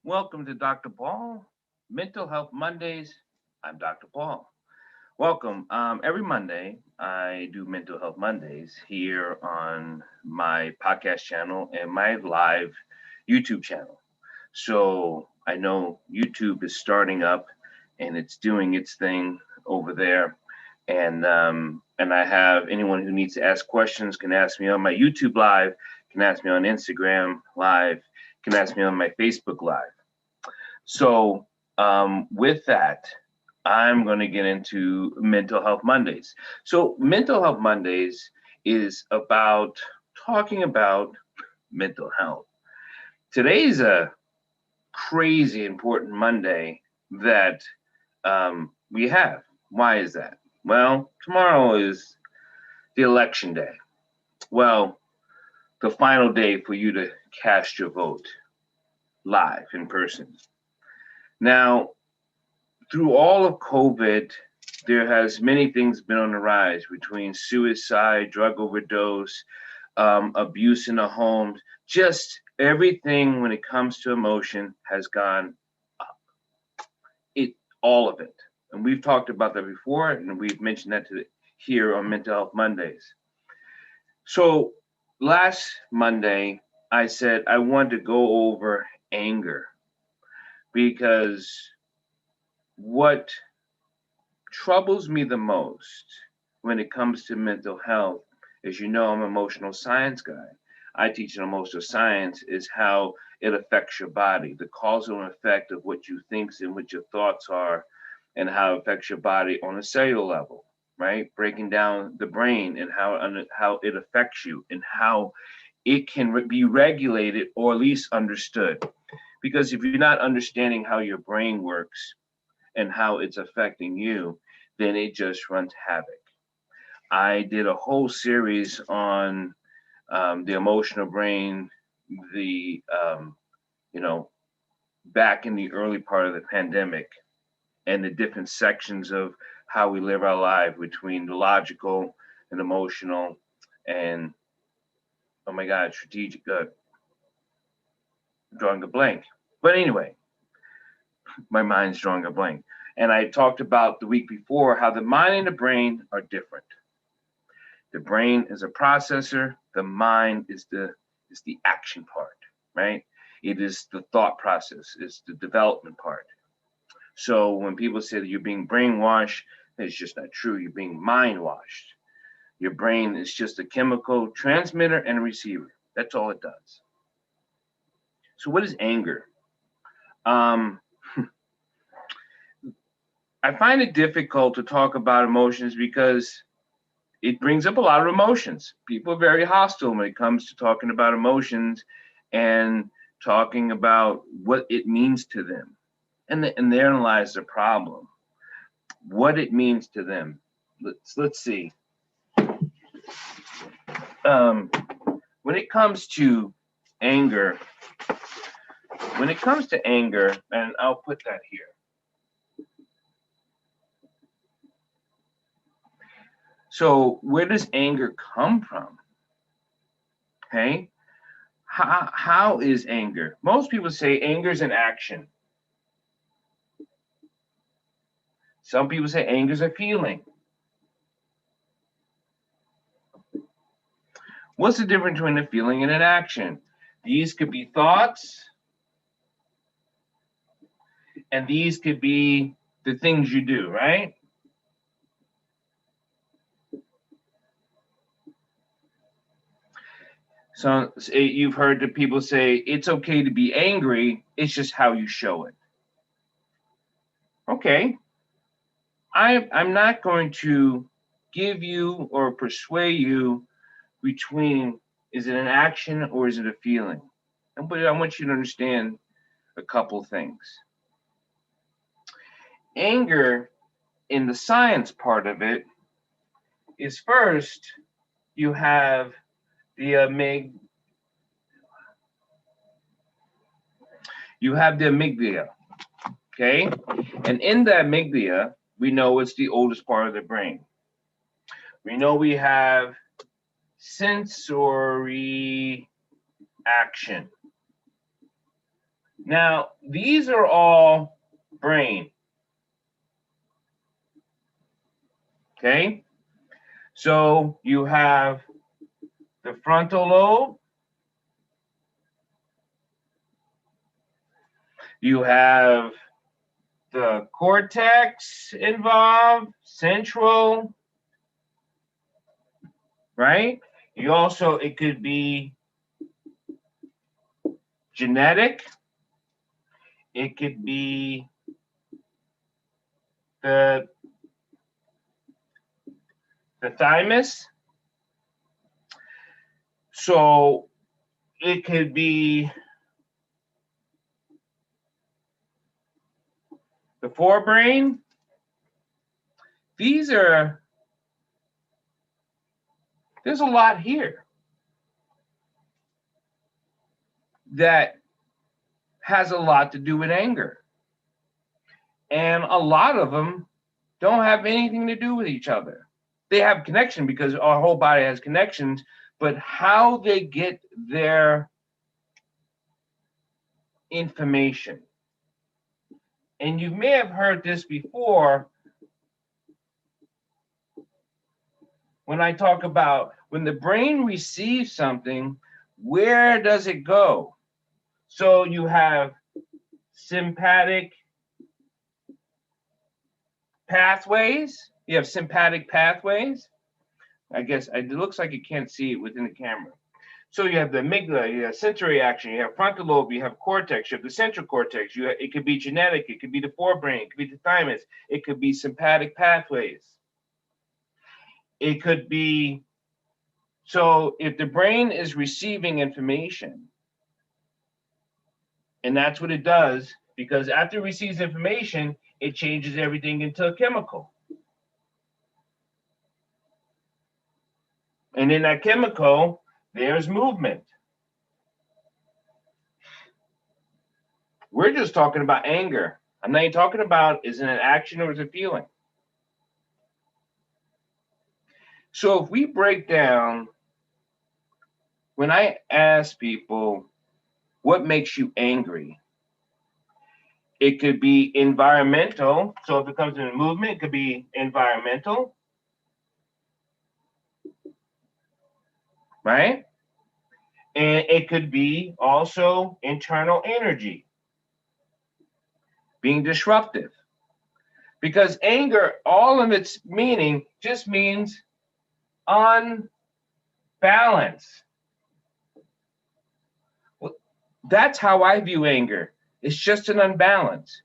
Welcome to Dr. Paul, Mental Health Mondays. I'm Dr. Paul. Welcome. Every Monday, I do Mental Health Mondays here on my podcast channel and my live YouTube channel. So I know YouTube is starting up and it's doing its thing over there. And I have anyone who needs to ask questions can ask me on my YouTube live, can ask me on Instagram live, can ask me on my Facebook live. So with that, I'm going to get into Mental Health Mondays. So Mental Health Mondays is about talking about mental health. Today's a crazy important Monday that we have. Why is that? Well, tomorrow is the election day. Well, the final day for you to cast your vote live in person. Now, through all of COVID, there has many things been on the rise between suicide, drug overdose, abuse in the homes, just everything when it comes to emotion has gone up. All of it. And we've talked about that before, and we've mentioned that here on Mental Health Mondays. So last Monday, I said I wanted to go over anger because what troubles me the most when it comes to mental health, as you know, I'm an emotional science guy. I teach in emotional science is how it affects your body, the causal effect of what you think and what your thoughts are, and how it affects your body on a cellular level, right? Breaking down the brain and how it affects you and how it can be regulated or at least understood. Because if you're not understanding how your brain works and how it's affecting you, then it just runs havoc. I did a whole series on the emotional brain, the back in the early part of the pandemic, and the different sections of how we live our life between the logical and emotional, and oh my God, strategic. Drawing a blank, but anyway, my mind's drawing a blank. And I talked about the week before how the mind and the brain are different. The brain is a processor. The mind is the action part, right? It is the thought process. It's the development part. So when people say that you're being brainwashed, it's just not true. You're being mind washed. Your brain is just a chemical transmitter and a receiver. That's all it does. So what is anger? I find it difficult to talk about emotions because it brings up a lot of emotions. People are very hostile when it comes to talking about emotions and talking about what it means to them. And therein lies the problem. What it means to them. Let's see. When it comes to anger, and I'll put that here. So where does anger come from? Okay. How is anger? Most people say anger is an action. Some people say anger is a feeling. What's the difference between a feeling and an action? These could be thoughts, and these could be the things you do, right? So you've heard the people say it's okay to be angry, it's just how you show it. Okay. I'm not going to give you or persuade you between is it an action or is it a feeling? But I want you to understand a couple things. Anger, in the science part of it, is first you have the amygdala, okay? And in the amygdala, we know it's the oldest part of the brain. We know we have sensory action. Now, these are all brain. Okay? So you have the frontal lobe, you have the cortex involved, central, right? You also, it could be genetic, it could be the thymus. So it could be the forebrain. There's a lot here that has a lot to do with anger. And a lot of them don't have anything to do with each other. They have connection because our whole body has connections, but how they get their information. And you may have heard this before when I talk about when the brain receives something, where does it go? So you have sympathetic pathways. You have sympathetic pathways. I guess it looks like you can't see it within the camera. So you have the amygdala, you have sensory action, you have frontal lobe, you have cortex, you have the central cortex. It could be genetic, it could be the forebrain, it could be the thymus, it could be sympathetic pathways. It could be, so if the brain is receiving information, and that's what it does, because after it receives information, it changes everything into a chemical. And in that chemical, there's movement. We're just talking about anger. I'm not even talking about is it an action or is it a feeling. So if we break down, when I ask people, what makes you angry? It could be environmental. So if it comes in a movement, it could be environmental, right? And it could be also internal energy, being disruptive. Because anger, all of its meaning just means unbalance. Well, that's how I view anger. It's just an unbalance.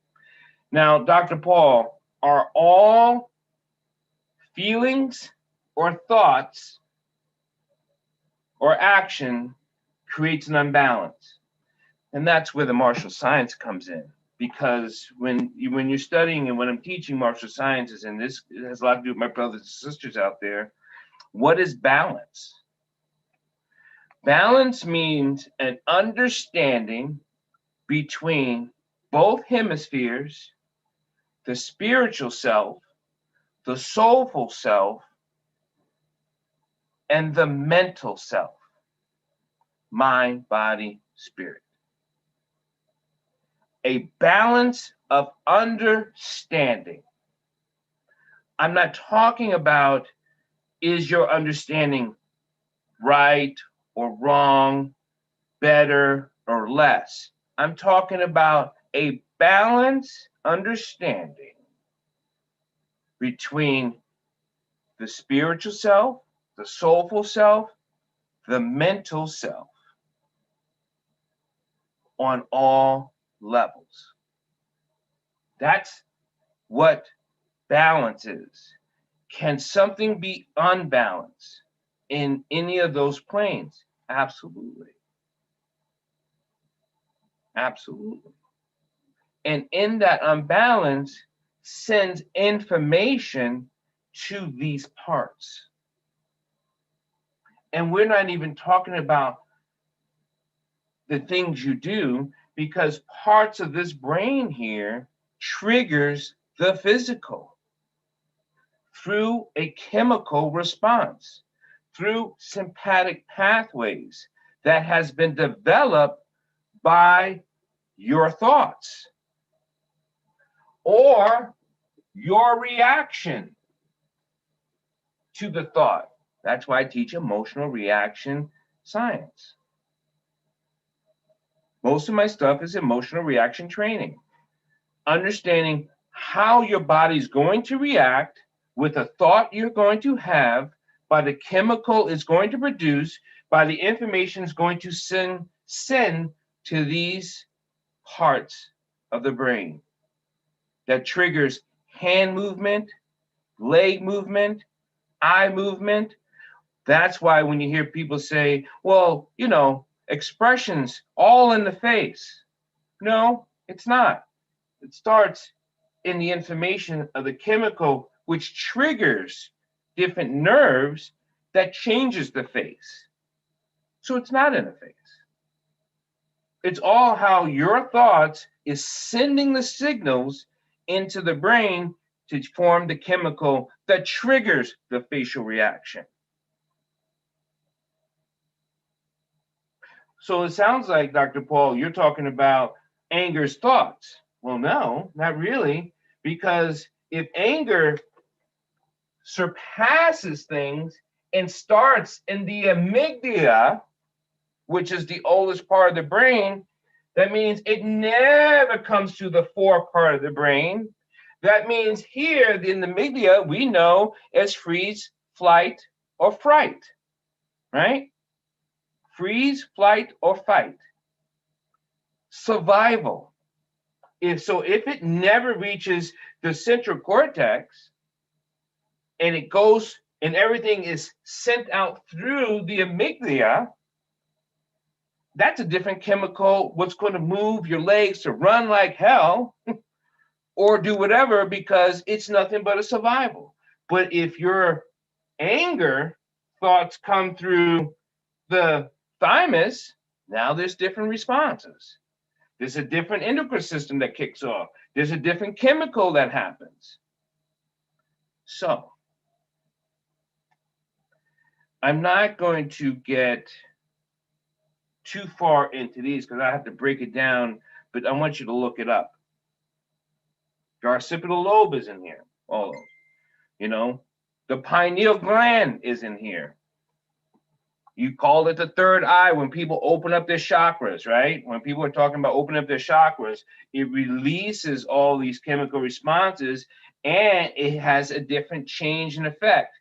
Now, Dr. Paul, are all feelings or thoughts or action creates an unbalance? And that's where the martial science comes in. Because when you're studying and when I'm teaching martial sciences, and this has a lot to do with my brothers and sisters out there, what is balance? Balance means an understanding between both hemispheres, the spiritual self, the soulful self, and the mental self, mind, body, spirit. A balance of understanding. I'm not talking about is your understanding right or wrong, better or less. I'm talking about a balanced understanding between the spiritual self, the soulful self, the mental self on all levels. That's what balance is. Can something be unbalanced in any of those planes? Absolutely. Absolutely. And in that unbalance sends information to these parts. And we're not even talking about the things you do, because parts of this brain here triggers the physical through a chemical response, through sympathetic pathways that has been developed by your thoughts or your reaction to the thought. That's why I teach emotional reaction science. Most of my stuff is emotional reaction training, understanding how your body's going to react with a thought you're going to have, by the chemical it's going to produce, by the information it's going to send to these parts of the brain that triggers hand movement, leg movement, eye movement. That's why when you hear people say, well, expressions all in the face. No, it's not. It starts in the information of the chemical, which triggers different nerves that changes the face. So it's not in the face. It's all how your thoughts is sending the signals into the brain to form the chemical that triggers the facial reaction. So it sounds like, Dr. Paul, you're talking about anger's thoughts. Well, no, not really, because if anger surpasses things and starts in the amygdala, which is the oldest part of the brain, that means it never comes to the fore part of the brain. That means here in the amygdala, we know as freeze, flight, or fright, right? Freeze, flight, or fight. Survival. If it never reaches the central cortex and it goes and everything is sent out through the amygdala, that's a different chemical, what's going to move your legs to run like hell or do whatever, because it's nothing but a survival. But if your anger thoughts come through the thymus, now there's different responses. There's a different endocrine system that kicks off. There's a different chemical that happens. So I'm not going to get too far into these because I have to break it down, but I want you to look it up. The occipital lobe is in here, all of them. The pineal gland is in here. You call it the third eye when people open up their chakras, right? When people are talking about opening up their chakras, it releases all these chemical responses and it has a different change in effect.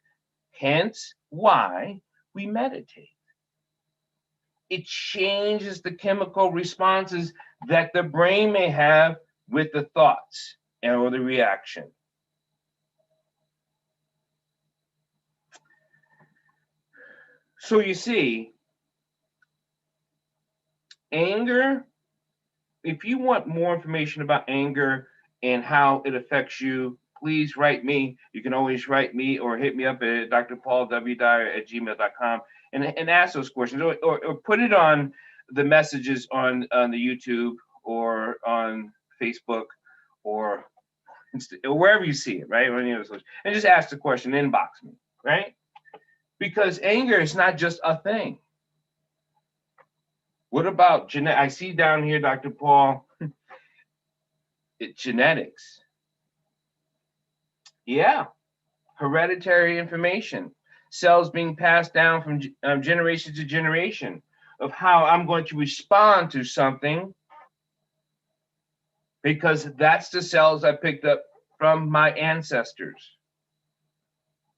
Hence why we meditate. It changes the chemical responses that the brain may have with the thoughts or the reaction. So you see, anger, if you want more information about anger and how it affects you, please write me. You can always write me or hit me up at drpaulwdyer@gmail.com and ask those questions, or put it on the messages on the YouTube or on Facebook or wherever you see it, right? And just ask the question, inbox me, right? Because anger is not just a thing. What about genetic? I see down here, Dr. Paul, genetics. Yeah, hereditary information, cells being passed down from generation to generation of how I'm going to respond to something, because that's the cells I picked up from my ancestors.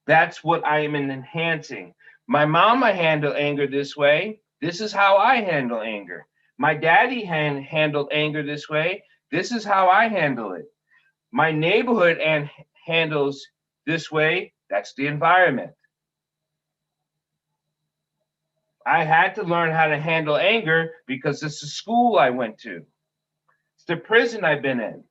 That's what I am enhancing. My mama handled anger this way. This is how I handle anger. My daddy handled anger this way. This is how I handle it. My neighborhood handles this way. That's the environment. I had to learn how to handle anger because it's the school I went to. It's the prison I've been in.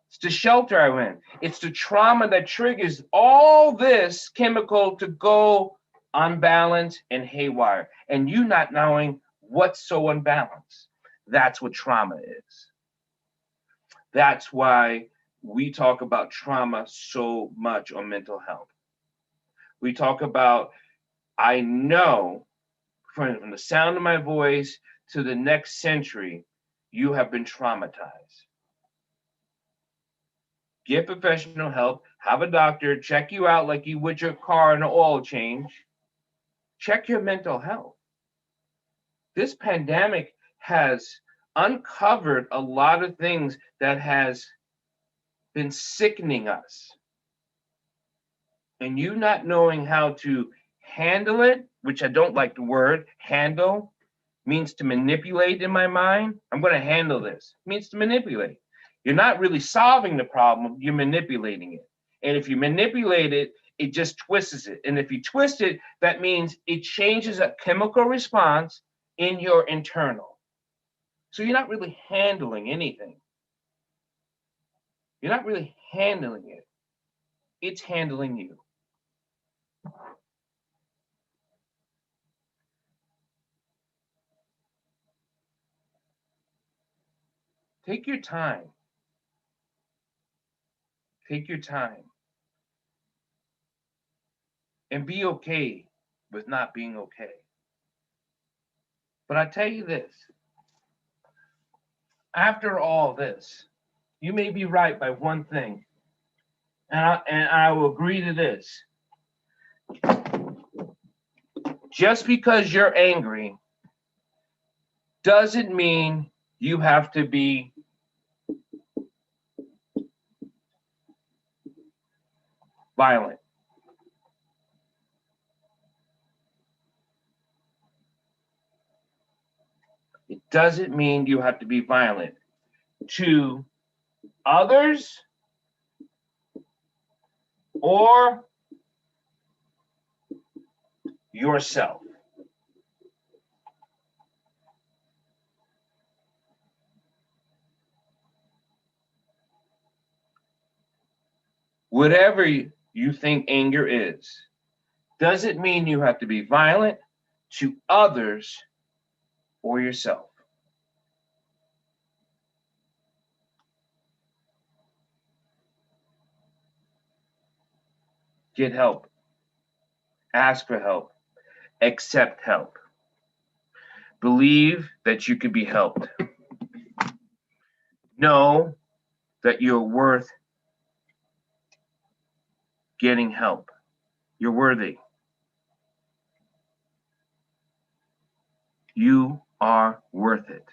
It's the shelter I went. It's the trauma that triggers all this chemical to go unbalanced and haywire. And you not knowing what's so unbalanced. That's what trauma is. That's why we talk about trauma so much on mental health. We talk about, I know from the sound of my voice to the next century, you have been traumatized. Get professional help, have a doctor check you out like you would your car and an oil change. Check your mental health. This pandemic has uncovered a lot of things that has been sickening us. And you not knowing how to handle it, which I don't like the word handle, means to manipulate in my mind. I'm going to handle this. It means to manipulate. You're not really solving the problem, you're manipulating it. And if you manipulate it, it just twists it. And if you twist it, that means it changes a chemical response in your internal. So you're not really handling anything. You're not really handling it. It's handling you. Take your time. Take your time. And be okay with not being okay. But I tell you this, after all this, you may be right by one thing, and I will agree to this. Just because you're angry doesn't mean you have to be violent. It doesn't mean you have to be violent to others or yourself. Whatever you think anger is, doesn't mean you have to be violent to others or yourself. Get help. Ask for help. Accept help. Believe that you can be helped. Know that you're worth getting help. You're worthy. You are worth it.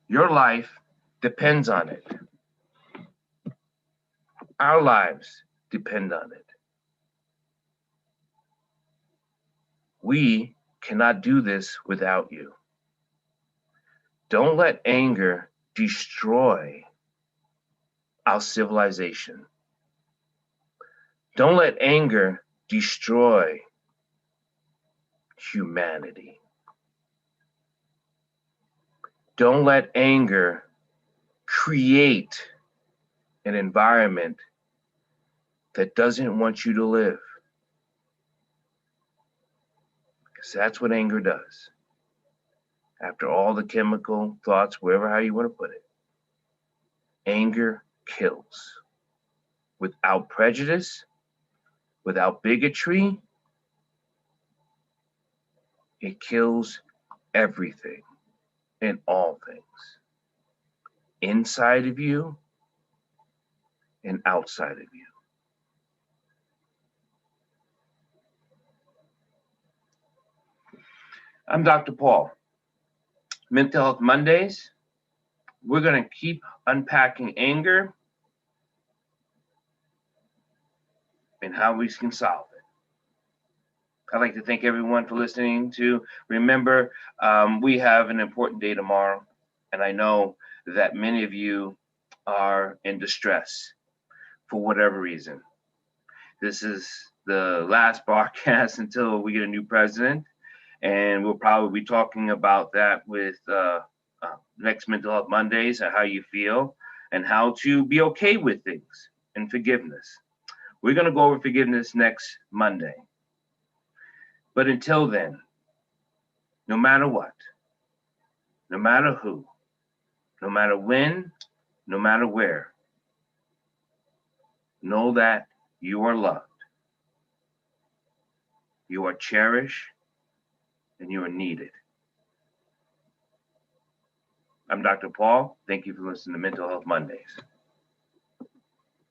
Your life depends on it. Our lives depend on it. We cannot do this without you. Don't let anger destroy our civilization. Don't let anger destroy humanity. Don't let anger create an environment that doesn't want you to live. Because that's what anger does. After all the chemical thoughts, wherever how you want to put it, anger kills. Without prejudice, without bigotry, it kills everything and all things. Inside of you and outside of you. I'm Dr. Paul. Mental Health Mondays. We're going to keep unpacking anger and how we can solve it. I'd like to thank everyone for listening to. Remember, we have an important day tomorrow, and I know that many of you are in distress for whatever reason. This is the last broadcast until we get a new president, and we'll probably be talking about that with next Mental Health Mondays and how you feel and how to be okay with things and forgiveness. We're going to go over forgiveness next Monday. But until then, no matter what, no matter who, no matter when, no matter where, know that you are loved, you are cherished, and you are needed. I'm Dr. Paul. Thank you for listening to Mental Health Mondays.